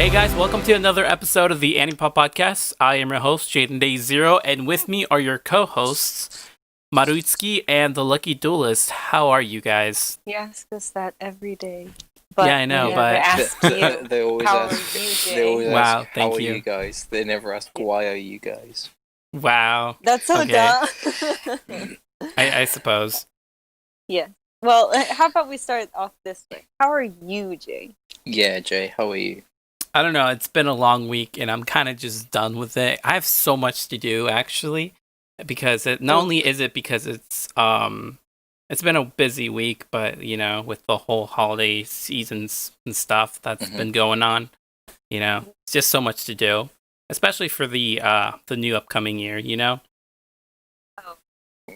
Hey guys, welcome to another episode of the Anipop Podcast. I am your host, Jaden Day Zero, and with me are your co-hosts, Maruitsuki and the Lucky Duelist. How are you guys? You ask us that every day. Yeah, I know, but they always how ask. are you, Jay? They always Wow, ask, thank "How are you. you guys?" They never ask, "Why are you guys?" wow. That's so Okay. dumb. I suppose. Yeah. Well, how about we start off this way? How are you, Jay? Yeah, Jay, how are you? I don't know, it's been a long week and I'm kind of just done with it. I have so much to do actually, because not only is it because it's been a busy week, but you know, with the whole holiday seasons and stuff that's been going on, you know, it's just so much to do, especially for the new upcoming year, you know.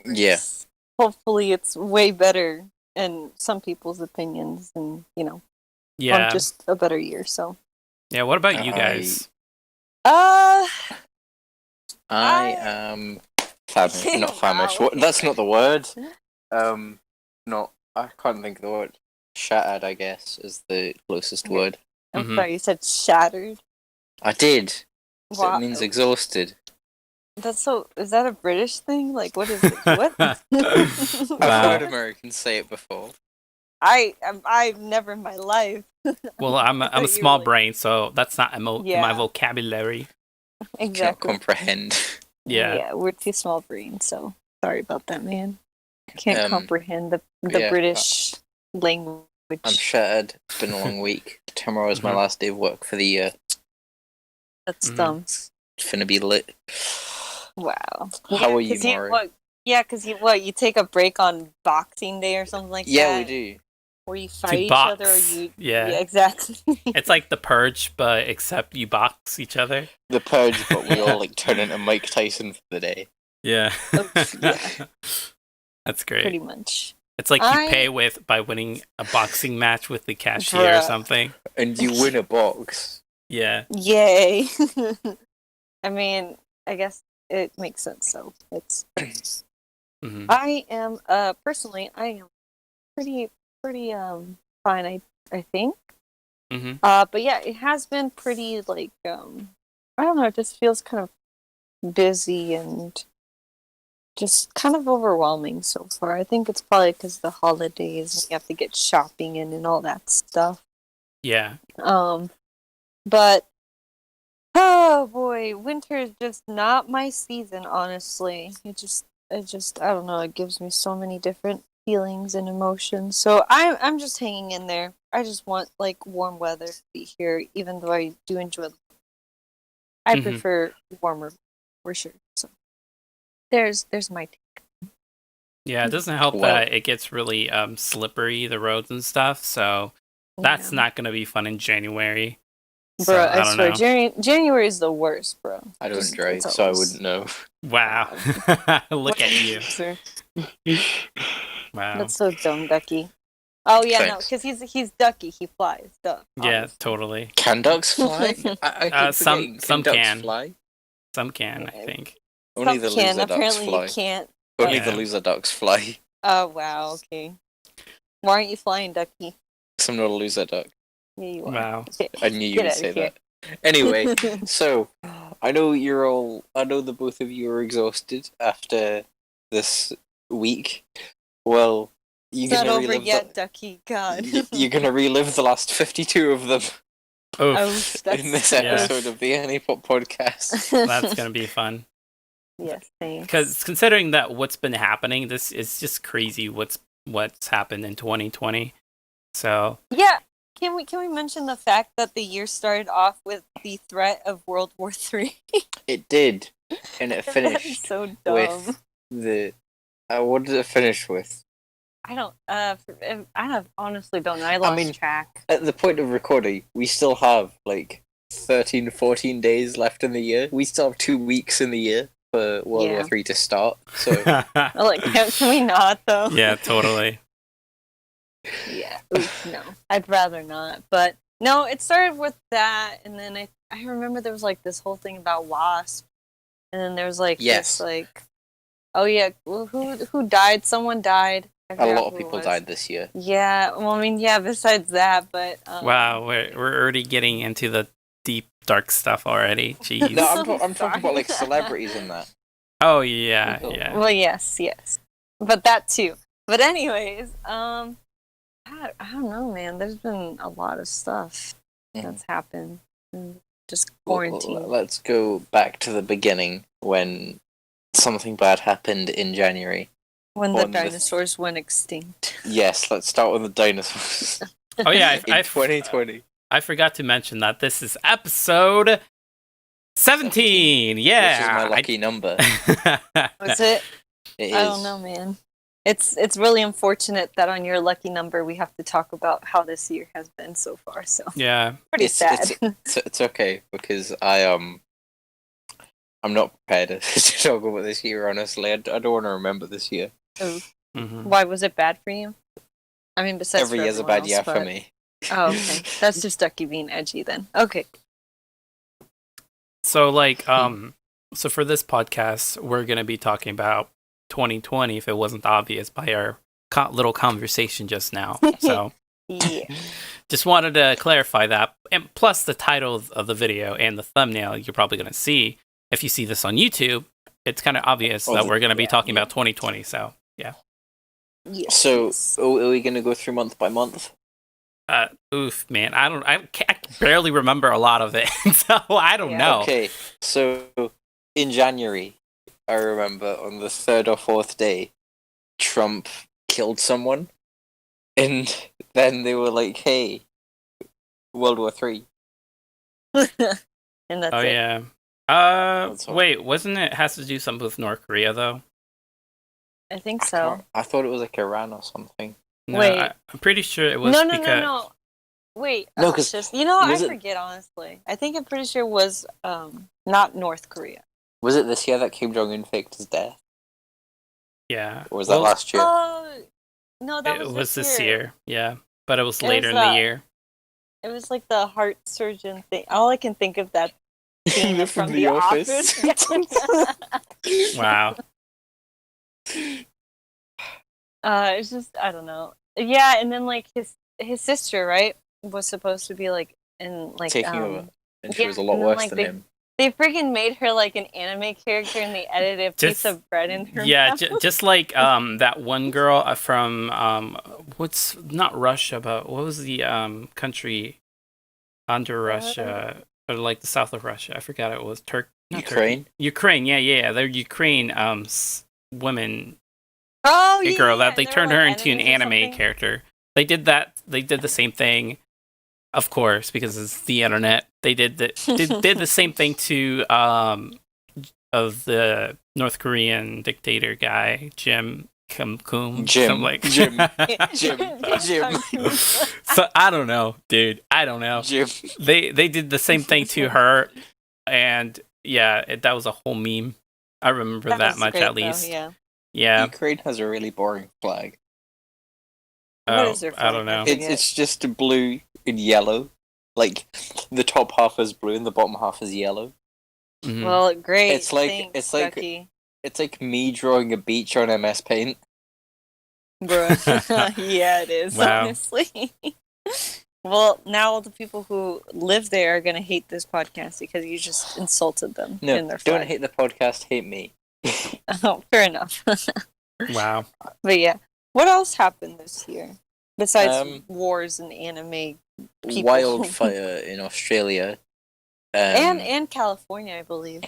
Yeah. Hopefully, it's way better in some people's opinions, and Yeah. just a better year. So. Yeah. What about you guys? I am not famished. Wow. That's not the word. Not. I can't think of the word. Shattered, I guess, is the closest word. I'm sorry, you said shattered. I did. So Wow. it means exhausted. That's so. Is that a British thing? Like, what is it? What? I've Wow. heard Americans say it before. I've never in my life. Well, I'm thought a you small were like- brain, so that's not in my Yeah. vocabulary. Can't Exactly. comprehend. Yeah. Yeah, we're too small brain, so sorry about that, man. Can't comprehend the yeah, British language. I'm shattered. It's been a long week. Tomorrow is my last day of work for the year. That's Mhm. dumb. It's finna be lit. Wow. How are you, 'cause Mari? because you take a break on Boxing Day or something like Yeah, that? we do. Where you fight each box. other, or you... Yeah. exactly. It's like the Purge, but except you box each other. The Purge, but we all like turn into Mike Tyson for the day. Yeah. yeah. That's great. Pretty much. It's like you pay by winning a boxing match with the cashier or Bruh. something. And you win a box. Yeah. Yay. I mean, I guess it makes sense, so it's... Hmm. I am personally I am pretty fine, I think. Hmm. But yeah, it has been pretty like I don't know, it just feels kind of busy and just kind of overwhelming so far. I think it's probably because of the holidays and you have to get shopping in and all that stuff. Yeah. But oh boy, winter is just not my season, honestly. It just I don't know, it gives me so many different feelings and emotions. So I'm just hanging in there. I just want like warm weather to be here, even though I do enjoy I Mhm. prefer warmer for sure. So there's my take. Yeah. It doesn't help Well- that it gets really slippery, the roads and stuff. So that's not going to be fun in January. So, Bro, I I don't swear, know. January is the worst, bro. I don't Just- drive, it's so I always- wouldn't know. Wow. Look at you. Sir. Wow. That's so dumb, Ducky. Oh yeah, Thanks. no, because he's Ducky. He flies. Duh. Yeah, totally. Can ducks fly? I keep Some- forgetting. some ducks can. fly? Some can, I think. Only the Some can. loser ducks Apparently fly. you can't. Only Yeah. the loser ducks fly. Oh wow. Okay. Why aren't you flying, Ducky? I'm not a loser duck. Yeah, you are. Wow. Okay. I knew you Get would outta say here. that. Anyway, so I know the both of you are exhausted after this week. Well, It's not over yet, Ducky. God. You're gonna relive the last 52 of them Oh, Oof. that's in this Yeah. episode of the Anipop Podcast. That's going to be fun. Yes, thanks. Because considering that what's been happening, this is just crazy what's happened in 2020. So, Yeah. Can we mention the fact that the year started off with the threat of World War III? It did, and it That is finished so dumb. with the. What did it finish with? I don't. I honestly don't know. I lost mean- track. At the point of recording, we still have like 13, 14 days left in the year. We still have 2 weeks in the year for World War III to start. So Like, can we not though? yeah, totally. Yeah. Oof, no, I'd rather not. But no, it started with that, and then I remember there was like this whole thing about Wasp, and then there was like Yes. this like, oh yeah, well, who died? Someone died. I a forgot lot of who it people was. died this year. Yeah, well, I mean, yeah. Besides that, but Wow, we're already getting into the deep, dark stuff already. Jeez. No, I'm talking about like celebrities in that. Oh yeah, People. yeah. Well, yes, but that too. But anyways, I don't know, man. There's been a lot of stuff that's happened. Just quarantine. Let's go back to the beginning when something bad happened in January. When the dinosaurs went extinct. Yes, let's start with the dinosaurs. Oh yeah, in 2020. I forgot to mention that this is episode 17. Yeah, Which is my lucky number. Was it? It is. I don't know, man. It's really unfortunate that on your lucky number we have to talk about how this year has been so far. So yeah, pretty sad. It's okay because I'm not prepared to talk about this year. Honestly, I don't want to remember this year. Mm-hmm. Why was it bad for you? I mean, besides every year's a bad year for me. Oh, okay. That's just Ducky being edgy then. Okay. So like so for this podcast, we're gonna be talking about 2020. If it wasn't obvious by our little conversation just now, so yeah. Just wanted to clarify that. And plus, the title of the video and the thumbnail you're probably gonna see if you see this on YouTube. It's kind of obvious that we're gonna be talking about 2020. So yeah. Yes. So are we gonna go through month by month? Oof, man. I barely remember a lot of it, so I don't know. Okay, so in January, I remember on the third or fourth day, Trump killed someone, and then they were like, "Hey, World War III." And that's it. Yeah. Wait, wasn't it has to do something with North Korea though? I think so. I thought it was like Iran or something. No, Wait. I'm pretty sure it was No. Wait. No, 'cause I forget honestly. I think I'm pretty sure it was not North Korea. Was it this year that Kim Jong-un faked his death? Yeah. Or was that last year? Oh, no, that was this year. Yeah, but it was later in was, the year. It was like the heart surgeon thing. All I can think of that scene is From from The The Office. Wow. It's just I don't know. Yeah, and then like his sister, right, was supposed to be like in like Taking over, and she was a lot and then, worse like, than him. They freaking made her like an anime character, and they edited a piece of bread in her mouth. Just like that one girl from what's not Russia, but what was the country under Russia or like the south of Russia? I forgot it was Ukraine. Ukraine, yeah. They're Ukraine women. Oh, A girl yeah, that they were, turned like, her into an enemies or anime something. character. They did that. They did the same thing, of course, because it's the internet. They did the same thing to of the North Korean dictator guy Jim Kim-kum. Jim. So I don't know, dude. I don't know. Jim. They did the same thing to her, and yeah, that was a whole meme. I remember that was much great, at though, least. yeah. Yeah. Ukraine has a really boring flag. What is their I don't know. flag? It's just blue and yellow. Like the top half is blue and the bottom half is yellow. Mhm. Well, great. It's like- thanks, it's like- Ducky. It's like me drawing a beach on MS Paint. Bruh. Yeah, it is, Wow. honestly. Well, now all the people who live there are going to hate this podcast because you just insulted them No, in their don't flag. hate the podcast, hate me. Oh, fair enough. Wow. But yeah, what else happened this year? Besides Um, wars and anime people. Wildfire in Australia. and California, I believe.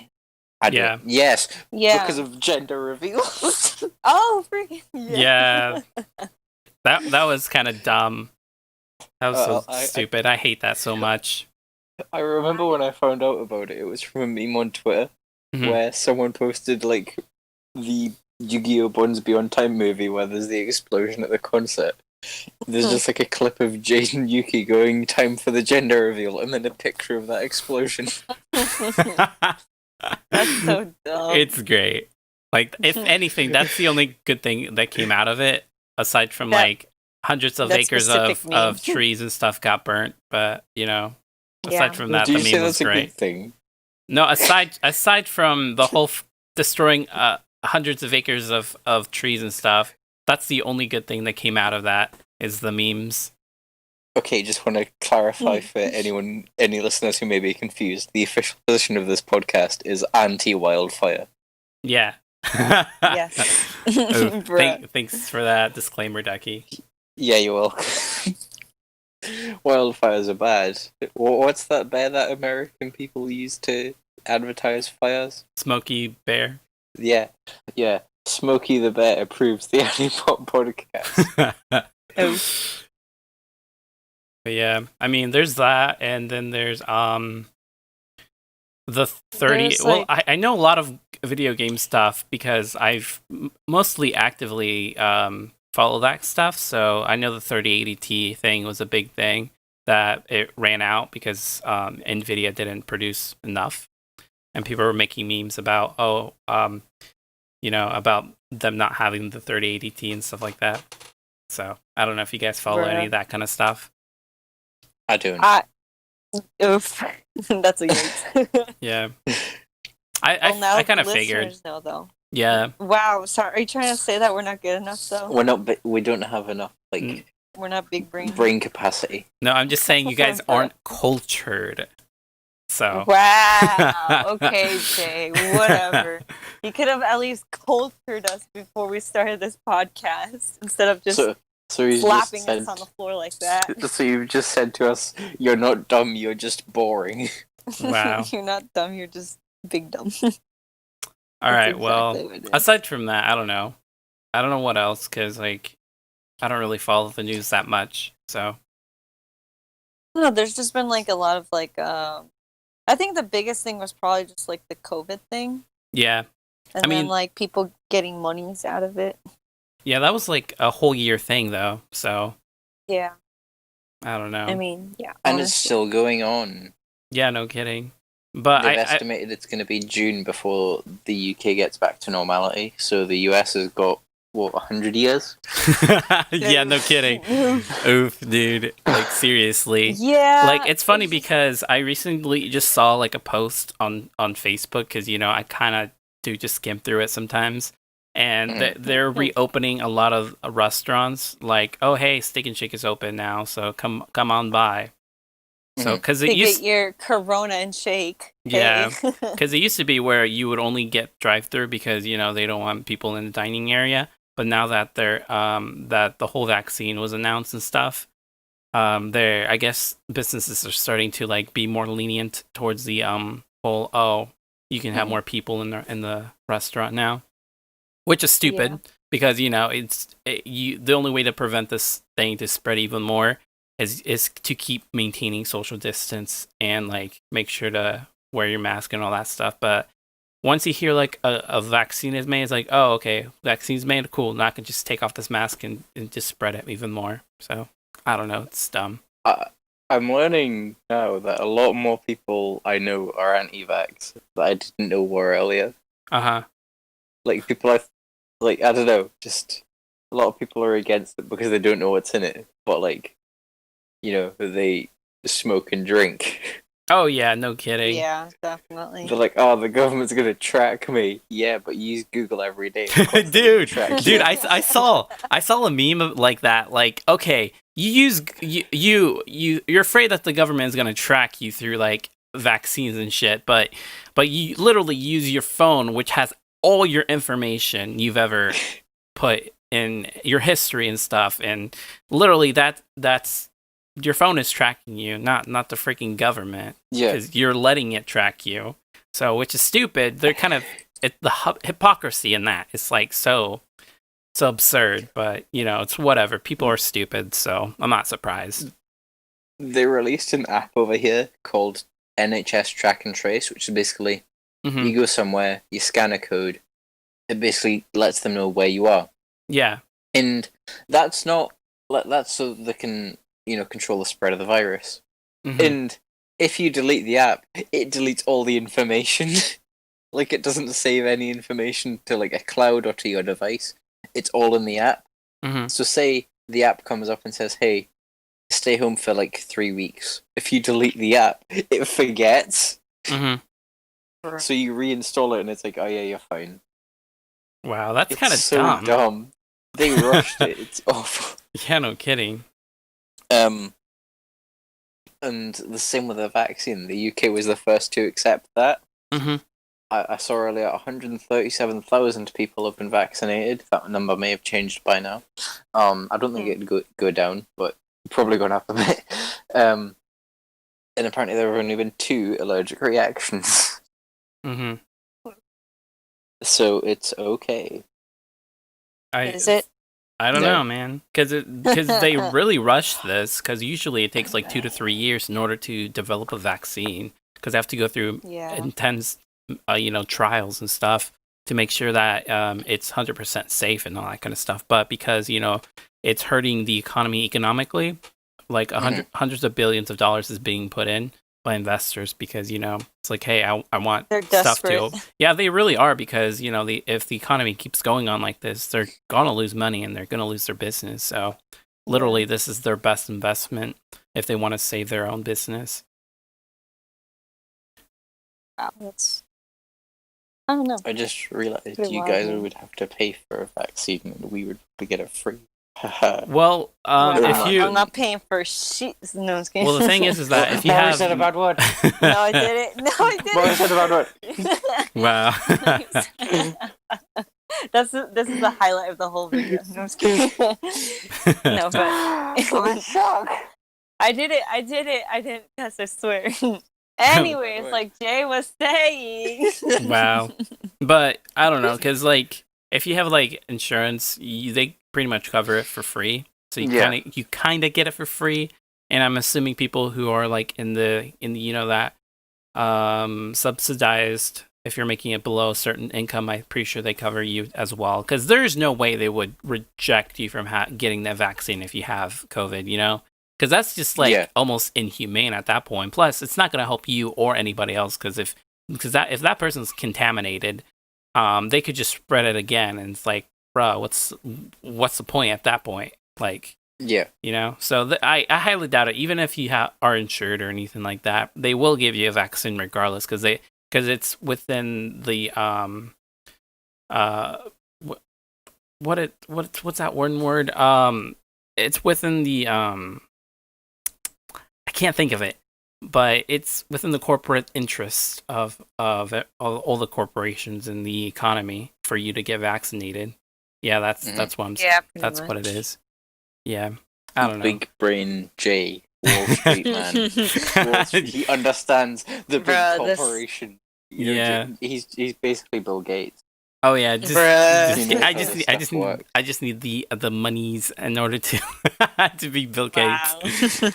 Yeah. Yes, Yeah. because of gender reveals. Oh, freaking Yeah. That was kind of dumb. That was so I- stupid. I hate that so much. I remember when I found out about it, it was from a meme on Twitter Mhm. where someone posted like the Yu-Gi-Oh! Bonds Beyond Time movie where there's the explosion at the concert. There's just like a clip of Jade and Yuki going time for the gender reveal and then a picture of that explosion. That's so dumb. It's great. Like, if anything, that's the only good thing that came out of it, aside from That- like hundreds of that acres specific meme. of trees and stuff got burnt. But aside Yeah. from that, Do the you say meme was that's a great. good thing? No, aside from the whole destroying hundreds of acres of trees and stuff, that's the only good thing that came out of that is the memes. Okay, just want to clarify for any listeners who may be confused. The official position of this podcast is anti-wildfire. Yeah. Yes. Thanks for that disclaimer, Ducky. Yeah, you're welcome. Wildfires are bad. What's that bear that American people use to advertise fires? Smokey Bear. Yeah. Smokey the Bear approves the Anipop Podcast. But yeah, I mean, there's that, and then there's the 30. There's, well, like- I know a lot of video game stuff because I've mostly actively follow that stuff. So I know the 3080 Ti thing was a big thing that it ran out because Nvidia didn't produce enough, and people were making memes about about them not having the 3080 Ti and stuff like that. So I don't know if you guys follow any of that kind of stuff. I don't. Oof. That's a yikes. Yeah. I kind of figured. Know, though. Yeah. Wow. Sorry. Are you trying to say that we're not good enough, though? We're not. We don't have enough We're not big brain. brain capacity. No, I'm just saying you guys aren't cultured. So. Wow. Okay, Jay. Whatever. You could have at least cultured us before we started this podcast instead of just so he's slapping just said, us on the floor like that. So you've just said to us, "You're not dumb. You're just boring." Wow. You're not dumb. You're just big dumb. All right. Exactly Well, what it is. aside from that, I don't know. I don't know what else because I don't really follow the news that much. So. No, there's just been a lot of I think the biggest thing was probably just the COVID thing. Yeah. And then people getting monies out of it. Yeah, that was a whole year thing though. So. Yeah. I don't know. I mean, yeah. And it's still going on. Yeah, no kidding. But They've estimated it's going to be June before the UK gets back to normality. So the US has got 100 years. Yeah, no kidding. Oof, dude. Seriously. Yeah. It's funny because I recently just saw a post on Facebook because I kind of do just skim through it sometimes, and they're reopening a lot of restaurants. Oh hey, Steak and Shake is open now, so come on by. So because it used get your Corona and shake. Yeah, because it used to be where you would only get drive-through because they don't want people in the dining area. But now that they're that the whole vaccine was announced and stuff, I guess businesses are starting to be more lenient towards the whole you can have more people in the restaurant now, which is stupid because the only way to prevent this thing to spread even more is to keep maintaining social distance and make sure to wear your mask and all that stuff. But once you hear a vaccine is made, it's oh, okay, vaccine's made, cool. Now I can just take off this mask and just spread it even more. So I don't know, it's dumb. I'm learning now that a lot more people I know are anti-vax that I didn't know were earlier. People I don't know, just a lot of people are against it because they don't know what's in it. But they smoke and drink. Oh yeah, no kidding. Yeah, definitely. They're oh, the government's gonna track me. Yeah, but you use Google every day. dude, I saw a meme like that. Okay, you're afraid that the government is gonna track you through vaccines and shit, but you literally use your phone, which has all your information you've ever put in your history and stuff, and literally that's. Your phone is tracking you, not the freaking government. Yeah, because you're letting it track you. So, which is stupid. They're kind of the hypocrisy in that. It's so absurd, but it's whatever. People are stupid, so I'm not surprised. They released an app over here called NHS Track and Trace, which is basically you go somewhere, you scan a code, it basically lets them know where you are. Yeah, and that's so they can control the spread of the virus. And if you delete the app, it deletes all the information. It doesn't save any information to a cloud or to your device. It's all in the app. So say the app comes up and says, hey, stay home for 3 weeks. If you delete the app, it forgets. So you reinstall it and it's oh yeah, you're fine. Wow, that's kind of so dumb. They rushed it. It's awful. Yeah, no kidding. And the same with the vaccine. The UK was the first to accept that. Mm-hmm. I saw earlier 137,000 people have been vaccinated. That number may have changed by now. I don't think it'd go down, but probably gone up a bit. And apparently there have only been 2 allergic reactions. Mm-hmm. So it's okay. Is it? I don't No. know, man, because they really rushed this. Because usually it takes like 2 to 3 years in order to develop a vaccine. Because they have to go through intense, trials and stuff to make sure that it's 100% safe and all that kind of stuff. But because it's hurting the economy economically, like hundreds of billions of dollars is being put in by investors because it's like, hey, I want They're stuff desperate. to. Yeah, they really are because if the economy keeps going on like this, they're gonna lose money and they're gonna lose their business. So literally, this is their best investment if they want to save their own business. Wow, I don't know. I just realized Pretty you guys wild. would have to pay for a vaccine and we would get it free. Well, if you I'm not paying for shit. No, I'm just kidding. well, the thing is that if you Mario have said a bad word. No, I did it. No, I did Mario it. said a bad word. wow. This is the highlight of the whole video. No, I'm just kidding. No, but I'm in shock. I did it. I didn't cuss, I swear. Anyways, like Jay was saying. Wow. But I don't know, because like if you have like insurance, they pretty much cover it for free. So you kind of get it for free. And I'm assuming people who are like in the that subsidized, if you're making it below a certain income, I'm pretty sure they cover you as well. Because there's no way they would reject you from getting that vaccine if you have COVID, Because that's just like almost inhumane at that point. Plus, it's not going to help you or anybody else because if that person's contaminated, they could just spread it again, and it's like, bro, what's the point at that point? Like, So I highly doubt it. Even if you are insured or anything like that, they will give you a vaccine regardless because it's within the what's that one word? It's within the I can't think of it, but it's within the corporate interests of all the corporations in the economy for you to get vaccinated. Yeah, that's what that's what it is. Yeah, I don't know. Big brain J, Wall Street man. Wall Street, he understands the big corporation. He's basically Bill Gates. Oh yeah, I just need the monies in order to to be Bill Gates. Wow.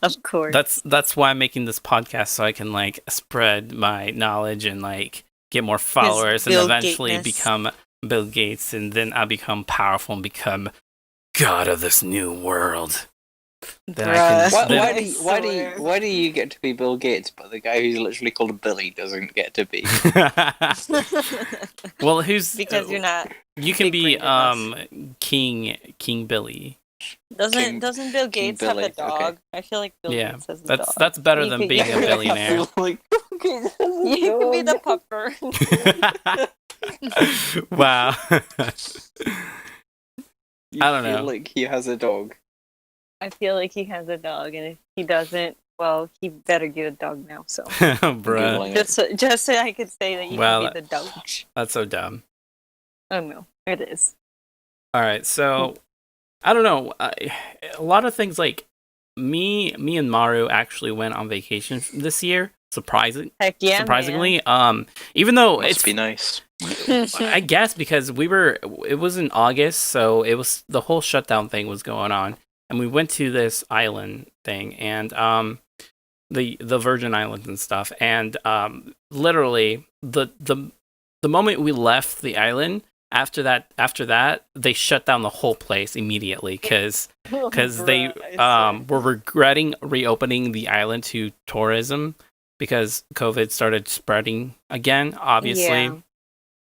Of course. That's why I'm making this podcast, so I can like spread my knowledge and like get more followers and eventually become Bill Gates, and then I'll become powerful and become God of this new world. Then I can. Why do you get to be Bill Gates, but the guy who's literally called Billy doesn't get to be? Well, because you're not. You can be King Billy. Doesn't Bill Gates have a dog? Okay. I feel like Bill Gates has a dog. That's better than being a billionaire. You can be the pupper. Wow. I don't know. Like he has a dog. I feel like he has a dog, and if he doesn't, well, he better get a dog now. So, bruh. Just so I could say that you can be the dog. That's so dumb. Oh no, it is. All right, so I don't know. A lot of things like me and Maru actually went on vacation this year. Surprisingly, man. Even though Must be nice. I guess because it was in August, so it was the whole shutdown thing was going on, and we went to this island thing, and the Virgin Islands and stuff, and literally the moment we left the island, after that they shut down the whole place immediately because they were regretting reopening the island to tourism because COVID started spreading again, obviously.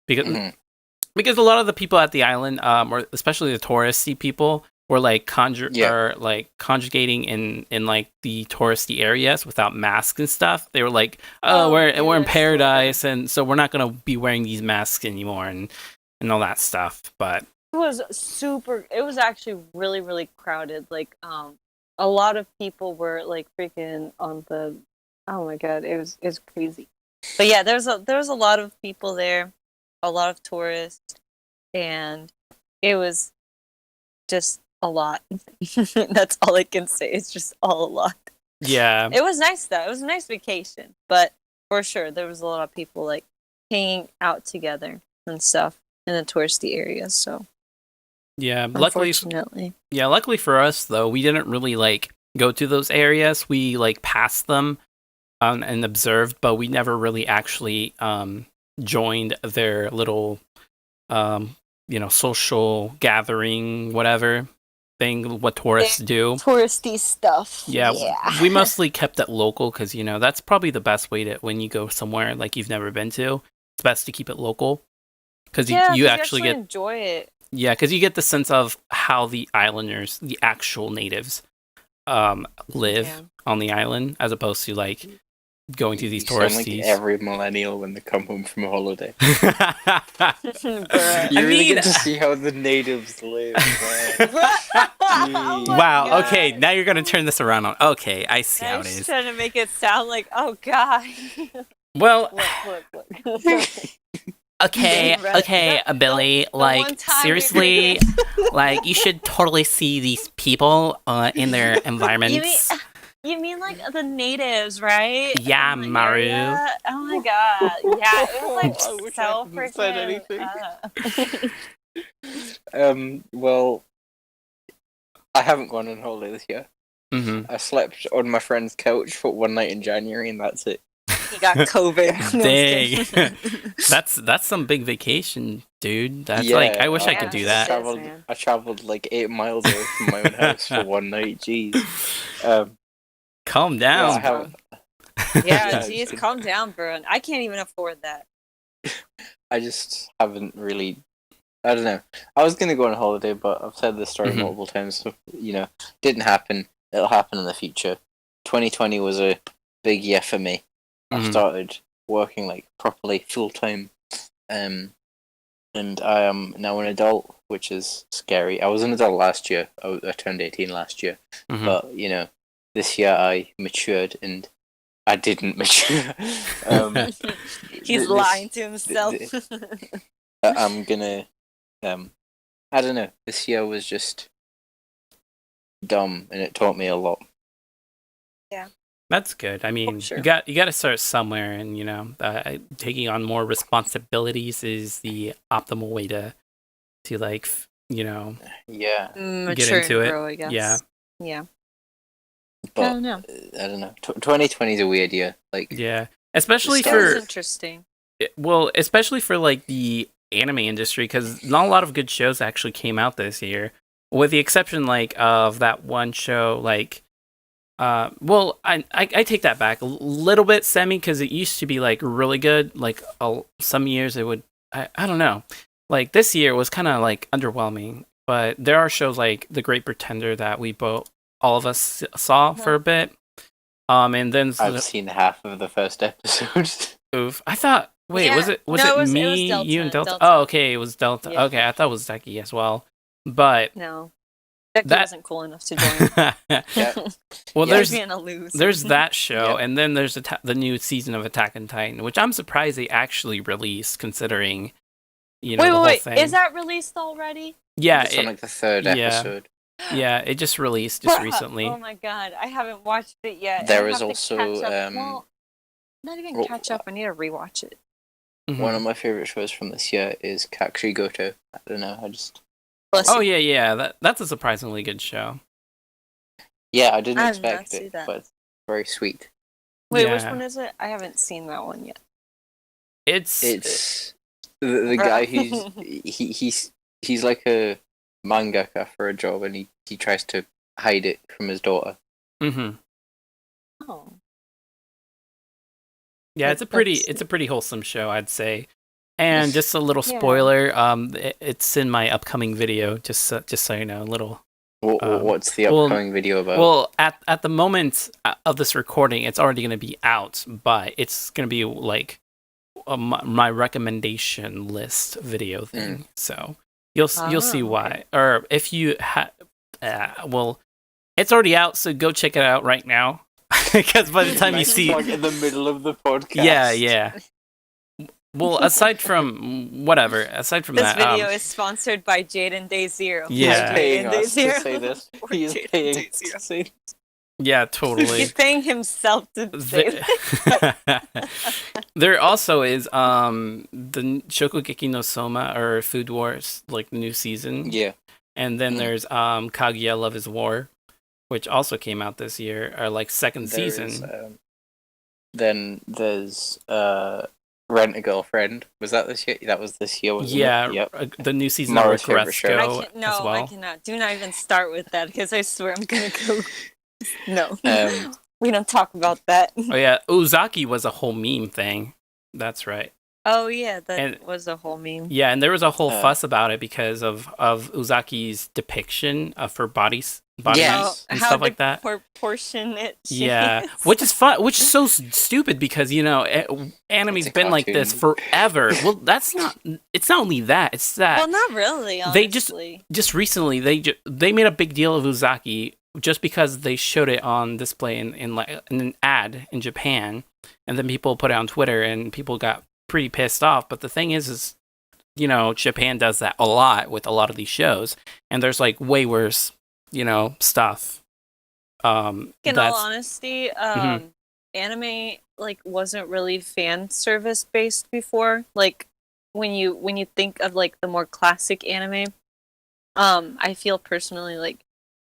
Because a lot of the people at the island, or especially the touristy people, were like conjugating in like the touristy areas without masks and stuff. They were like, we're in paradise, and so we're not gonna be wearing these masks anymore and all that stuff. But it was actually really, really crowded. Like a lot of people were like freaking on the. Oh my god, it was crazy. But yeah, there was a lot of people there, a lot of tourists, and it was just a lot. That's all I can say. It's just all a lot. Yeah. It was nice though. It was a nice vacation, but for sure there was a lot of people like hanging out together and stuff in the touristy areas. So yeah, luckily for us though, we didn't really like go to those areas. We like passed them and observed, but we never really actually joined their little social gathering, whatever thing, what tourists do. Touristy stuff. Yeah, we mostly kept it local because, that's probably the best way to, when you go somewhere like you've never been to, it's best to keep it local. Because you actually get enjoy it. Yeah, because you get the sense of how the islanders, the actual natives, live on the island, as opposed to like going to these touristies. Like every millennial when they come home from a holiday. You really get to see how the natives live. Oh wow. God. Okay, now you're gonna turn this around on. Okay, I see how it is. Trying to make it sound like, oh god. Well. Look. Okay, Billy. Like seriously, like you should totally see these people in their environments. You mean like the natives, right? Yeah, Maru. Area? Oh my god. Yeah, it was like so freaking. Well, I haven't gone on holiday this year. Mm-hmm. I slept on my friend's couch for one night in January, and that's it. He got COVID. Dang. That's some big vacation, dude. That's like, I wish I could do that. I traveled like 8 miles away from my own house for one night. Jeez. Calm down. Jeez, calm down, bro. I can't even afford that. I just haven't really. I don't know. I was gonna go on holiday, but I've said this story multiple times. So, didn't happen. It'll happen in the future. 2020 was a big year for me. I started working like properly full time, and I am now an adult, which is scary. I was an adult last year. I turned 18 last year, but this year I matured, and I didn't mature. He's lying to himself. I'm gonna. I don't know. This year was just dumb, and it taught me a lot. Yeah. That's good. I mean, you got to start somewhere, and taking on more responsibilities is the optimal way to like get into it. Grow, I guess. Yeah. But I don't know. 2020 is a weird year. Like especially for interesting. Well, especially for like the anime industry, because not a lot of good shows actually came out this year, with the exception like of that one show like. I take that back a little bit, semi, because it used to be like really good. Like some years it would, I don't know. Like this year was kind of like underwhelming. But there are shows like The Great Pretender that all of us saw for a bit. And then I've seen half of the first episode. Oof! I thought. Wait, was it me, you, and Delta? Oh, okay, it was Delta. Yeah. Okay, I thought it was Deki as well. But no. That wasn't cool enough to join. Well, there's that show, and then there's the new season of Attack on Titan, which I'm surprised they actually released, considering the whole thing. Is that released already? Yeah, it's on like the 3rd episode. Yeah, it just released recently. Oh my god, I haven't watched it yet. There is also not even catch up. I need to rewatch it. One of my favorite shows from this year is Kakshi Goto. I don't know. Oh yeah, that's a surprisingly good show. Yeah, I didn't expect it, but it's very sweet. Wait, which one is it? I haven't seen that one yet. It's the guy who's he's like a mangaka for a job, and he tries to hide it from his daughter. Oh. Yeah, it's a pretty wholesome show, I'd say. And just a little spoiler, it's in my upcoming video. Just so you know, a little. What's the upcoming video about? Well, at the moment of this recording, it's already going to be out, but it's going to be like my recommendation list video thing. So you'll see why, or if you It's already out, so go check it out right now. Because by the time you Nice see, plug in the middle of the podcast. yeah. Well, aside from This that, video is sponsored by Jaden Day Zero. Yeah. He's paying Jaden Day us to Zero. say this. Or He is Jaden paying Day us Zero. to say this. yeah, totally. He's paying himself to say this. There also is the Shokugeki no Soma, or Food Wars, like the new season. Yeah. And then there's Kaguya Love is War, which also came out this year, or like second There season. is, then there's Rent a Girlfriend. Was that this year? That was this year, wasn't Yeah, it? Yep. the new season Mara's of favorite show. Reresco as No, well. I cannot. Do not even start with that because I swear I'm gonna go. No, we don't talk about that. Oh yeah, Uzaki was a whole meme thing. That's right. Oh yeah, that And- was a whole meme. Yeah, and there was a whole fuss about it because of Uzaki's depiction of her body Yes. and how stuff like that. Proportionate. she Yeah, is. which is fun, which is so stupid because anime's It's a been like this cartoon. forever. Well, that's not. It's not only that. It's that Well, not really. They just- Honestly. just recently they made a big deal of Uzaki just because they showed it on display in like in an ad in Japan, and then people put it on Twitter and people got pretty pissed off. But the thing is Japan does that a lot with a lot of these shows, and there's like way worse stuff. In all That's honesty, Mhm. anime like wasn't really fan service based before. Like when you think of like the more classic anime, I feel personally like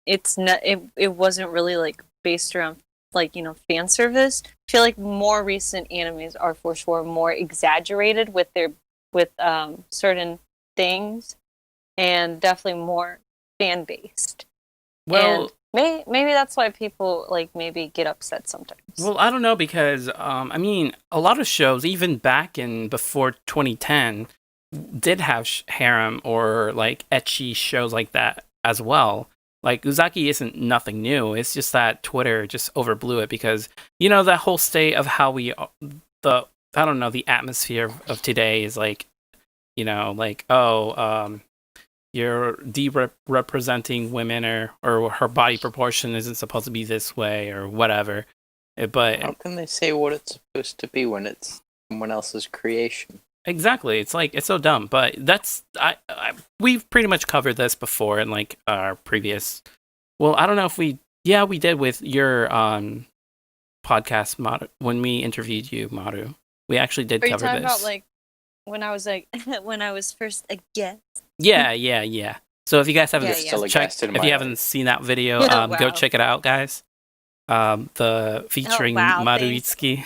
it's not it wasn't really like based around like fan service. I feel like more recent animes are for sure more exaggerated with certain things, and definitely more fan based. well. And maybe that's why people like maybe get upset sometimes. Well, I don't know because I mean, a lot of shows, even back in before 2010, did have harem or like ecchi shows like that as well. Like Uzaki isn't nothing new. It's just that Twitter just overblew it because that whole state of how the atmosphere of today is like you're representing women or her body proportion isn't supposed to be this way or whatever. But How can they say what it's supposed to be when it's someone else's creation? exactly, it's like it's so dumb. But that's we've pretty much covered this before in like our previous. Well, I don't know if we did with your podcast Maru, when we interviewed you, Maru. We actually did Are you cover talking this. about like when I was first a guest? Yeah. So if you guys haven't Yeah, Still a checked, guest in if my you haven't seen that video, Oh, go wow. check it out, guys. The featuring wow, Maruitsuki.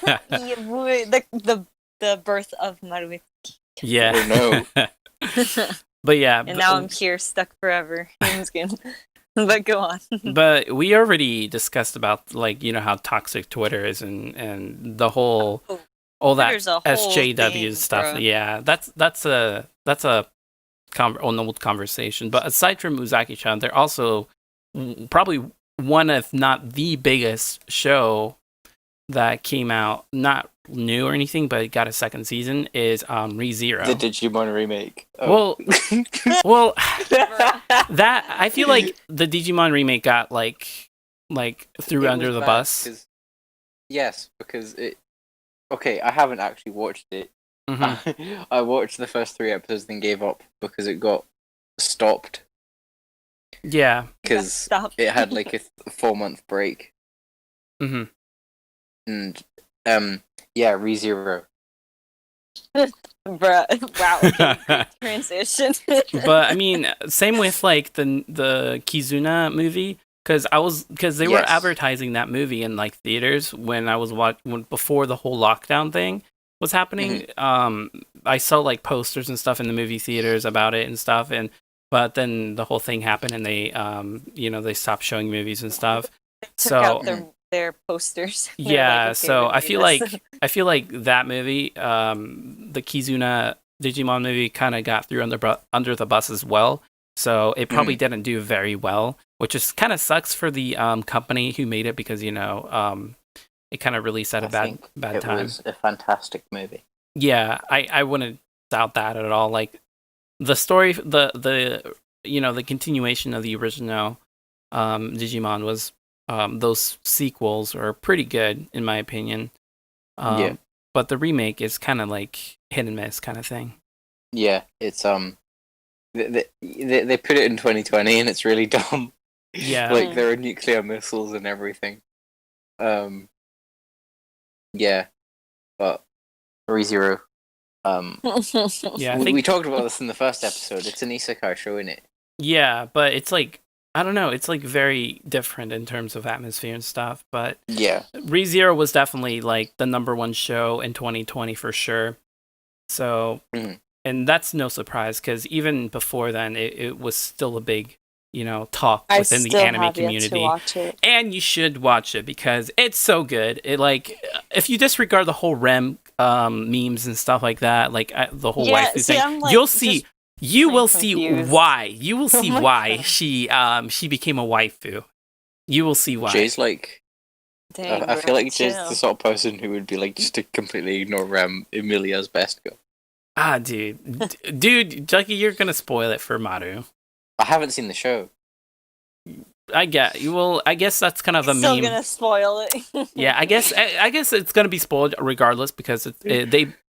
Yeah, boy, the birth of Maruitsuki. Yeah. Oh, But yeah. And now I'm here, stuck forever. I'm just kidding. But go on. But we already discussed about like how toxic Twitter is and the whole Oh, all that Twitter's a whole SJW thing, stuff. bruh. Yeah, that's an old conversation. But aside from Uzaki-chan, they're also probably one, if not the biggest show that came out, not new or anything, but it got a second season, is ReZero. the Digimon remake. Oh. Well, that I feel like the Digimon remake got like threw It under was the bad bus. Yes, because it. Okay, I haven't actually watched it. Mhm. I watched the first 3 episodes, then gave up because it got stopped. Yeah. Because Stop. it had like a 4-month break. hmm And yeah, ReZero. Bruh. Wow. Okay. Transition. But I mean, same with like the Kizuna movie, because they were Yes. advertising that movie in like theaters when I was before the whole lockdown thing was happening. I saw like posters and stuff in the movie theaters about it and stuff, but then the whole thing happened and they they stopped showing movies and stuff. Took So out their posters. They're like, yeah, okay, so we I need this. feel like that movie, the Kizuna Digimon movie, kind of got through under the bus as well. So it probably didn't do very well, which is kind of sucks for the company who made it because it kind of released at a bad It time. was a fantastic movie. Yeah, I wouldn't doubt that at all. Like the story, the continuation of the original Digimon was those sequels are pretty good in my opinion. Yeah. But the remake is kind of like hit and miss kind of thing. Yeah, it's they put it in 2020 and it's really dumb. Yeah. Like there are nuclear missiles and everything. Yeah, but ReZero. Yeah, we talked about this in the first episode. It's an isekai show, isn't it? Yeah, but it's like I don't know. It's like very different in terms of atmosphere and stuff. But Yeah, ReZero was definitely like the #1 show in 2020 for sure. So, and that's no surprise because even before then, it was still a big, talk within the anime community. To watch it. And you should watch it because it's so good. It like if you disregard the whole Rem memes and stuff like that, like the whole waifu thing, you'll see. You will see why. You will see why she became a waifu. You will see why. Jay's like, Dang, I feel like Jay's the sort of person who would be like just to completely ignore Emilia's best girl. Ah, dude, Jackie, you're gonna spoil it for Maru. I haven't seen the show. I guess that's kind of a meme. Still gonna spoil it. Yeah, I guess it's gonna be spoiled regardless because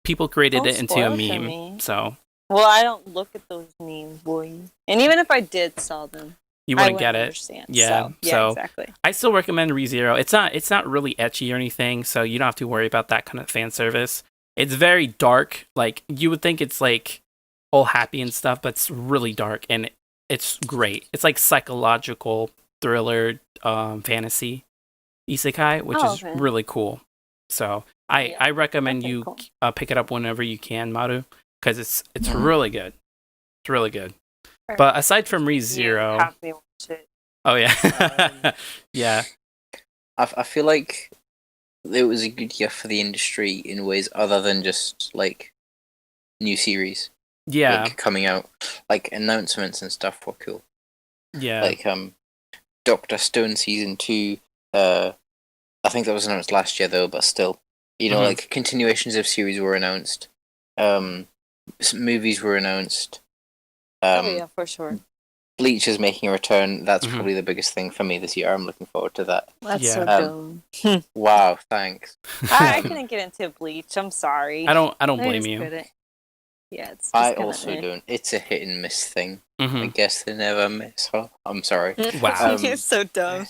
people created it into a meme. So. Well, I don't look at those memes, boy. And even if I did saw them, you wouldn't get it. Understand. Yeah, so exactly. I still recommend ReZero. It's not really ecchi or anything, so you don't have to worry about that kind of fan service. It's very dark. Like you would think it's like all happy and stuff, but it's really dark and it's great. It's like psychological thriller, fantasy isekai, which is really cool. So I recommend you pick it up whenever you can, Maru. Because it's really good. It's really good. Perfect. But aside from ReZero... Oh, yeah. Yeah. I feel like it was a good year for the industry in ways other than just, like, new series. Yeah. Like, coming out. Like, announcements and stuff were cool. Yeah. Like, Dr. Stone Season 2, I think that was announced last year, though, but still. Like, continuations of series were announced. Movies were announced. Yeah, for sure. Bleach is making a return. That's probably the biggest thing for me this year. I'm looking forward to that. That's so dumb. Wow, thanks. I couldn't get into Bleach. I'm sorry. I don't blame you. Yeah, it's. I also don't. It's a hit and miss thing. I guess they never miss. Oh, I'm sorry. Wow, it's so dumb.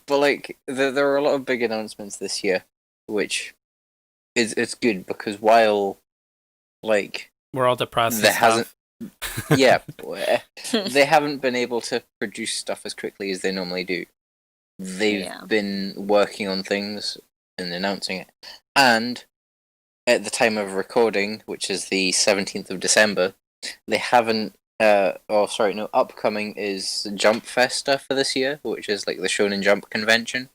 But like, there are a lot of big announcements this year, which it's good because while like we're all depressed. They haven't been able to produce stuff as quickly as they normally do. They've been working on things and announcing it. And at the time of recording, which is the 17th of December, they haven't... upcoming is Jump Festa for this year, which is like the Shonen Jump convention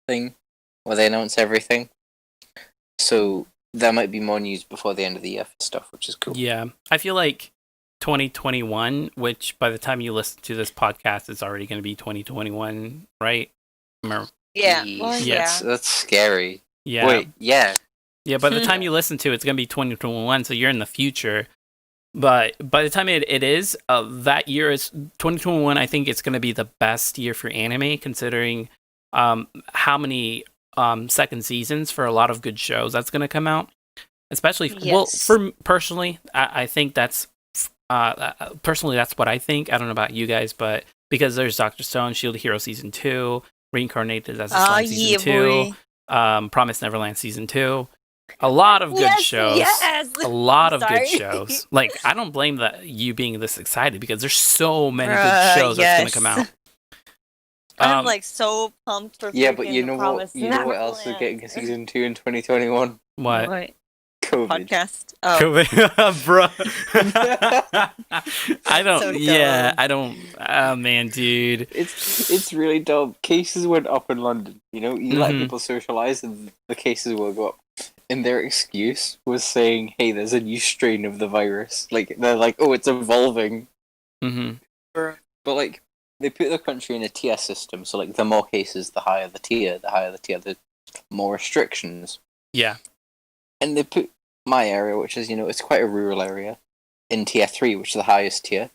thing, where they announce everything. So there might be more news before the end of the year for stuff, which is cool. Yeah, I feel like 2021, which by the time you listen to this podcast, it's already going to be 2021, right? Yeah. Well, that's scary. Yeah. Wait, yeah. Yeah, by the time you listen to it, it's going to be 2021, so you're in the future. But by the time it is, that year is 2021, I think it's going to be the best year for anime, considering how many second seasons for a lot of good shows that's going to come out. Especially, well, for personally, I think that's personally that's what I think. I don't know about you guys, but because there's Dr. Stone, Shield Hero Season 2, Reincarnated as a Slime Season 2, Promised Neverland Season 2. A lot of good shows. Yes. A lot of good shows. Like, I don't blame you being this excited because there's so many good shows that's going to come out. I'm like so pumped for but you know what? You know what else is getting a Season 2 in 2021? What? COVID. Podcast. COVID, bro. I don't. So I don't. Oh man, dude. It's really dumb. Cases went up in London. You let people socialize, and the cases will go up. And their excuse was saying, "Hey, there's a new strain of the virus." Like they're like, "Oh, it's evolving." But like, they put the country in a tier system. So like, the more cases, the higher the tier. The more restrictions. Yeah. And they put my area, which is it's quite a rural area, in tier 3, which is the highest tier.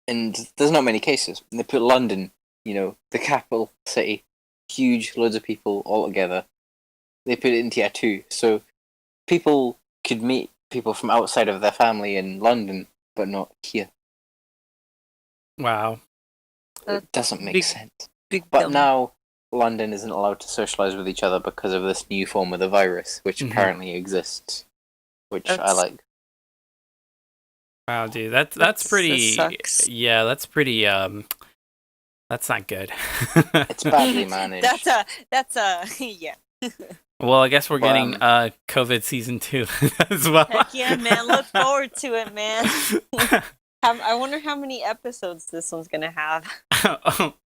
And there's not many cases. And they put London, the capital city, huge, loads of people all together. They put it in tier 2. So people could meet people from outside of their family in London, but not here. Wow. It doesn't make sense. Big But dumb. now London isn't allowed to socialise with each other because of this new form of the virus, which apparently exists, which I like. Wow, dude, that's pretty. Sucks. Yeah, that's pretty. That's not good. It's badly managed. That's a yeah. Well, I guess we're getting COVID season 2 as well. Heck yeah, man! Look forward to it, man. I wonder how many episodes this one's gonna have.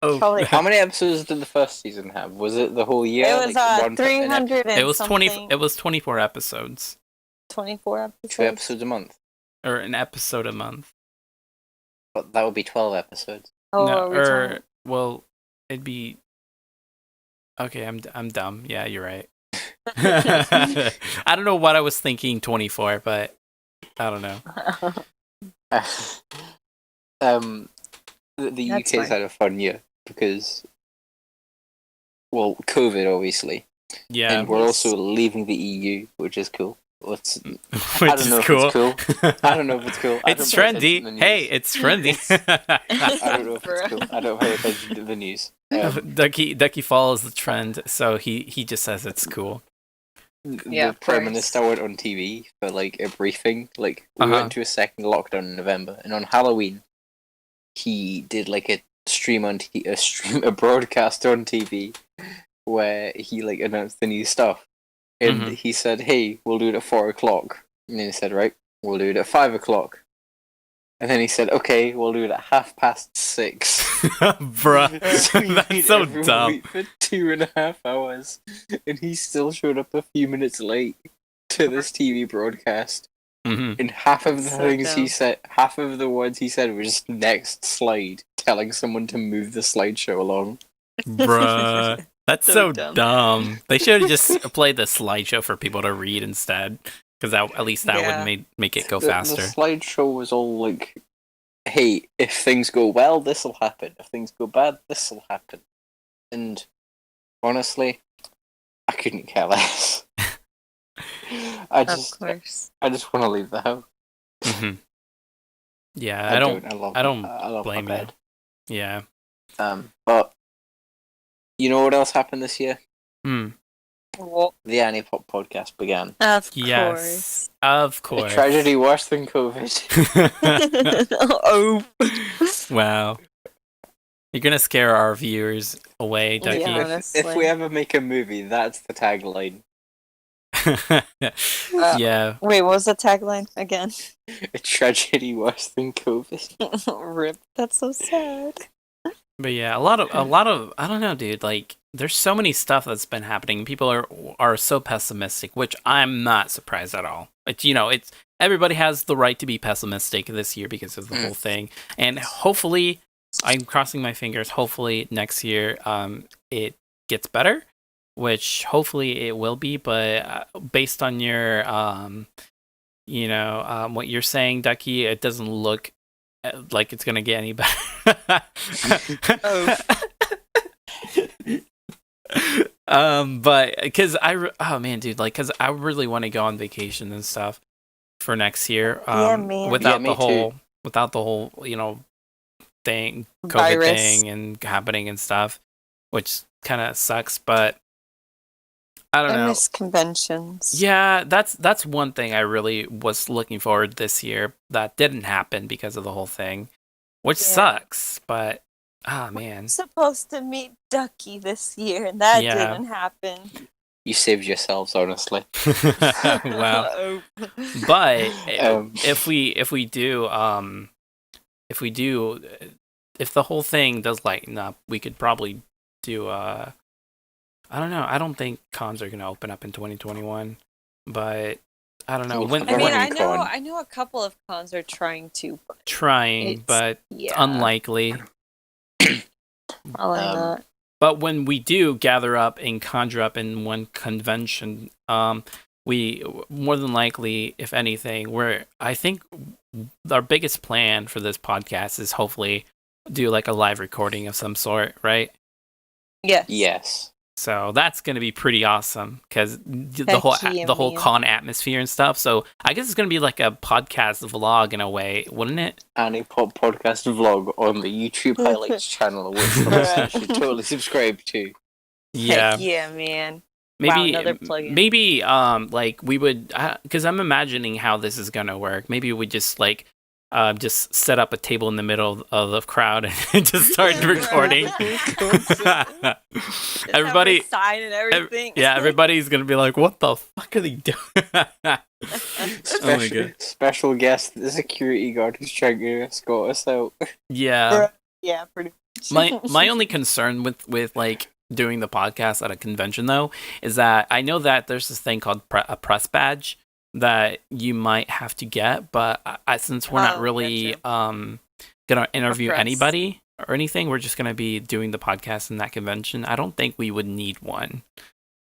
Probably. How many episodes did the first season have? Was it the whole year? It was 300 and It was something. It was 24 episodes. 24 episodes. 2 episodes a month. Or an episode a month. But that would be 12 episodes. Oh, No, well, it'd be. Okay, I'm dumb. Yeah, you're right. I don't know what I was thinking. 24, but I don't know. The UK's had a fun year because, well, COVID obviously, Yeah, and we're also leaving the EU, which is cool. I which don't is know cool. if it's cool. I don't know if it's cool. I It's don't pay attention to trendy. the Hey, news. it's trendy. I don't know if it's cool. I don't pay attention to the news. Ducky follows the trend, so he just says it's cool. Yeah, The of Prime course. Minister went on TV for like a briefing. Like we Uh-huh. went to a second lockdown in November, and on Halloween, he did like a stream on a broadcast on TV where he like announced the new stuff, and Mhm. he said, "Hey, we'll do it at 4:00," and then he said, "Right, we'll do it at 5:00," and then he said, "Okay, we'll do it at 6:30." Bruh, So he that's made so everyone dumb. wait for 2.5 hours, and he still showed up a few minutes late to this TV broadcast. hmm And half of the So things he dumb. said, half of the words he said were just next slide, telling someone to move the slideshow along. Bruh, that's so So dumb. They should have just played the slideshow for people to read instead, because at least that Yeah. would make it go The faster. slideshow was all like, "Hey, if things go well, this will happen. If things go bad, this will happen." And honestly, I couldn't care less. I Of just course. want to leave the house. hmm Yeah, I don't I don't love blame my you. bed. Yeah. But you know what else happened this year? Hmm. Well, The Anipop Podcast began. of Yes. Of A course. tragedy worse than COVID. course. Oh. Wow. You're gonna scare our viewers away, Ducky. Yeah. If we ever make a movie, that's the tagline. Yeah. Wait, what was the tagline again? A tragedy worse than COVID. Rip. That's so sad. But yeah, a lot of I don't know, dude, like there's so many stuff that's been happening. People are so pessimistic, which I'm not surprised at all. It's everybody has the right to be pessimistic this year because of the whole thing. And hopefully, I'm crossing my fingers, hopefully next year it gets better, which hopefully it will be, but based on your what you're saying, Ducky, it doesn't look like it's gonna get any better. But because because I really want to go on vacation and stuff for next year. Yeah, man. Without Yeah, the me too. whole thing, COVID Virus. thing and happening and stuff, which kind of sucks. But I don't I know. miss conventions. Yeah, that's one thing I really was looking forward this year that didn't happen because of the whole thing, which Yeah. sucks. But man, I'm supposed to meet Ducky this year, and that Yeah. didn't happen. You saved yourselves, honestly. wow. Oh. But Um, if the whole thing does lighten up, we could probably do I don't know. I don't think cons are gonna open up in 2021, but I don't know Well, when. I mean, Running con. I know a couple of cons are trying to, but Trying, It's- but yeah, unlikely. probably Um, not. But when we do gather up and conjure up in one convention, we more than likely, if anything, I think our biggest plan for this podcast is hopefully do like a live recording of some sort, right? Yes. So that's going to be pretty awesome because the yeah, whole man. con atmosphere and stuff. So I guess it's going to be like a podcast vlog in a way, wouldn't it? Anipop Podcast vlog on the YouTube highlights channel, which the listeners should totally subscribe to. Yeah. Heck yeah, man. Maybe, Wow, another plugin. maybe, like we would, because I'm imagining how this is gonna work. Maybe we just like, just set up a table in the middle of the crowd and just start recording. Everybody, sign and everything. yeah, everybody's gonna be like, "What the fuck are they doing?" Special guest, the security guard who's trying to escort us out. Yeah. Yeah, pretty much. My only concern with like doing the podcast at a convention though is that I know that there's this thing called a press badge that you might have to get, but since we're not really gonna interview anybody or anything, we're just gonna be doing the podcast in that convention. I don't think we would need one.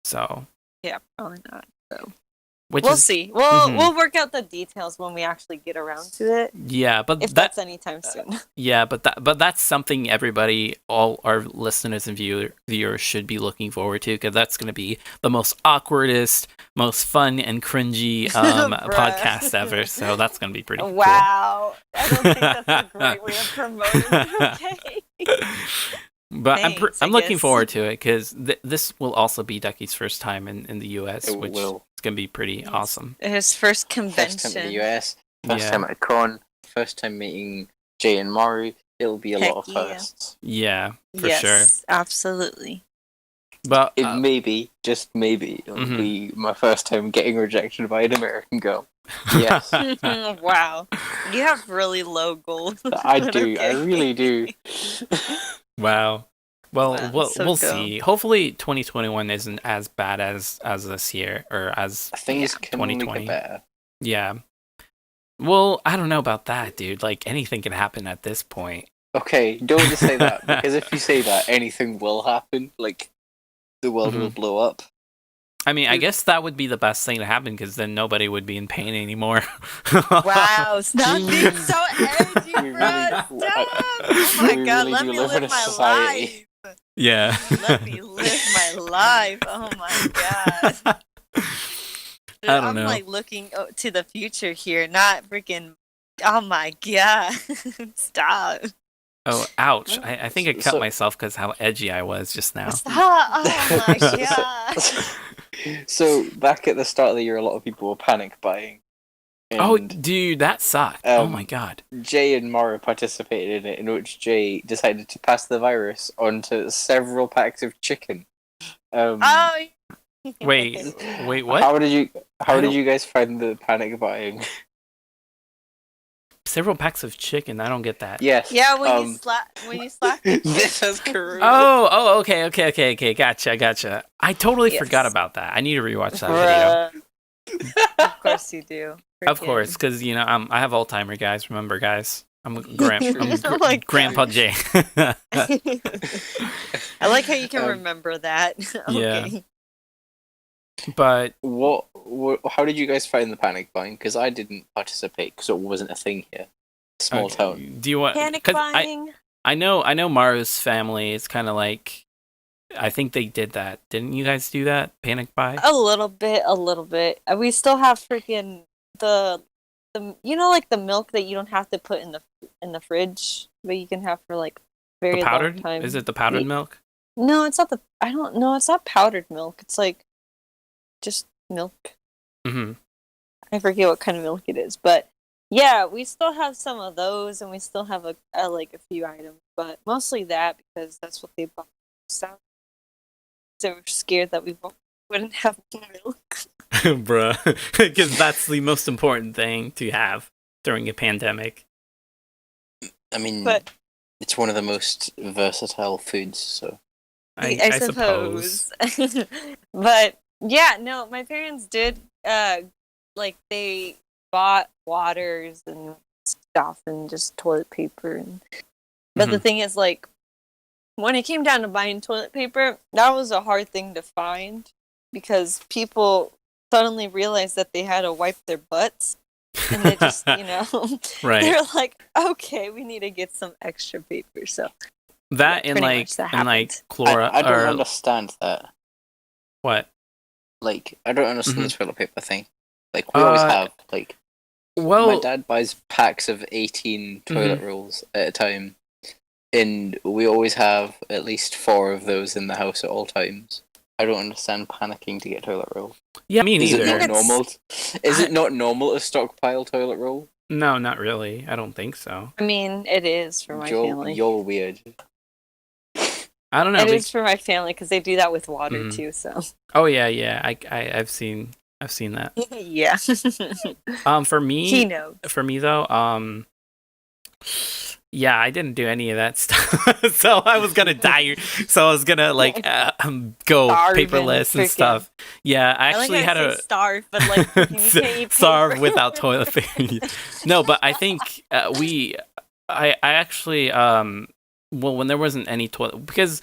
So yeah, probably not. So we'll see. We'll work out the details when we actually get around to it. Yeah, but if that's anytime soon. Yeah, but that's something everybody, all our listeners and viewers should be looking forward to, because that's going to be the most awkwardest, most fun and cringy podcast ever. So that's going to be pretty wow. Cool. I don't think that's a great way of promoting it. Okay. But thanks, I'm looking forward to it because this will also be Ducky's first time in the US, which is going to be pretty awesome. His first convention. First time in the US, first time at a con, first time meeting Jay and Maru. It'll be a lot of firsts. Yeah, for sure. Absolutely. But it maybe, just maybe, it'll be my first time getting rejected by an American girl. Yes. Wow. You have really low goals. I do. Okay. I really do. Wow. Well, we'll see. Hopefully 2021 isn't as bad as this year, or as things can 2020. Make it better. Yeah. Well, I don't know about that, dude. Like, anything can happen at this point. Okay, don't just say that, because if you say that, anything will happen. Like, the world will blow up. I mean, I guess that would be the best thing to happen, because then nobody would be in pain anymore. Wow, stop being so edgy, bro. Stop! Oh my god, let me live my life. Yeah. Let me live my life. Oh my god. I'm like looking to the future here, not freaking. Oh my god. Stop. Oh, ouch. I think I cut myself because how edgy I was just now. Stop. Oh my god. So, back at the start of the year, a lot of people were panic buying. Oh, dude, that sucked. Oh my god. Jay and Mara participated in it, in which Jay decided to pass the virus onto several packs of chicken. Wait, what? How did you guys find the panic buying? Several packs of chicken. I don't get that. Yes. Yeah, when you slap. This is correct. Oh, okay. Gotcha. I totally forgot about that. I need to rewatch that video. Of course you do. Of course, because I have Alzheimer's, guys. Remember, guys. I'm Grandpa Jay. I like how you can remember that. Okay. Yeah. But what? How did you guys find the panic buying? Because I didn't participate because it wasn't a thing here. Small town. Do you want panic buying? I know Maru's family. It's kind of like, I think they did that. Didn't you guys do that? Panic buy? A little bit. We still have freaking the like the milk that you don't have to put in the fridge, but you can have for like very long time. Is it the powdered milk? No, it's not I don't know. It's not powdered milk. It's like just milk. Mm-hmm. I forget what kind of milk it is, but yeah, we still have some of those, and we still have a few items, but mostly that because that's what they bought. So we're scared that we wouldn't have milk. Bruh, because that's the most important thing to have during a pandemic. I mean, it's one of the most versatile foods, so I suppose. But yeah, no, my parents did they bought waters and stuff and just toilet paper, but the thing is, like, when it came down to buying toilet paper, that was a hard thing to find because people suddenly realized that they had to wipe their butts, and they just, Right. they're like, okay, we need to get some extra paper. So That yeah, and pretty much that and like happened. chlora I don't or understand that. what? Like, I don't understand Mhm. the toilet paper thing. Like, we always have, like, my Well, dad buys packs of 18 toilet Mhm. rolls at a time, and we always have at least 4 of those in the house at all times. I don't understand panicking to get toilet roll. yeah, me Is it neither. not normal? Is it not normal to stockpile toilet roll? No, not really. I don't think so. I mean, it is for my family. You're weird. I don't know. It is for my family because they do that with water Mhm. too. So Oh yeah. I've seen that. yeah, For he me, knows. though, yeah, I didn't do any of that stuff. So I was gonna die. So I was gonna like go Starve paperless and freaking- stuff. Yeah, I I like actually how had you a say starve, but like freaking you can't eat starve paper. without toilet paper. No, but I think I actually well, when there wasn't any toilet because